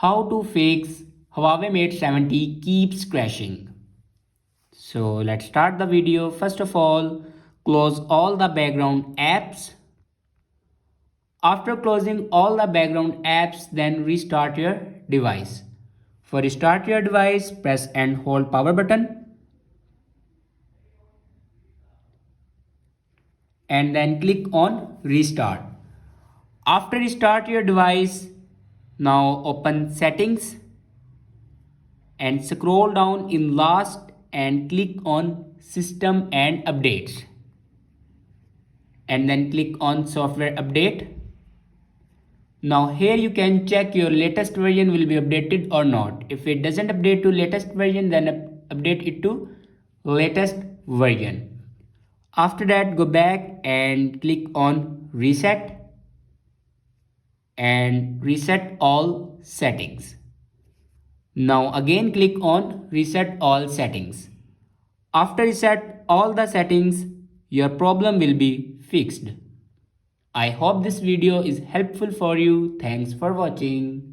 How to fix Huawei Mate 70 keeps crashing. So let's start the video. First of all, close all the background apps. After closing all the background apps, then restart your device. For restart your device, press and hold power button and then click on restart. After restart your device, now open settings and scroll down in last and click on system and updates and then click on software update. Now here you can check your latest version will be updated or not. If it doesn't update to latest version, then update it to latest version. After that, go back and click on reset and reset all settings. Now again click on reset all settings. After reset all the settings, your problem will be fixed. I hope this video is helpful for you. Thanks for watching.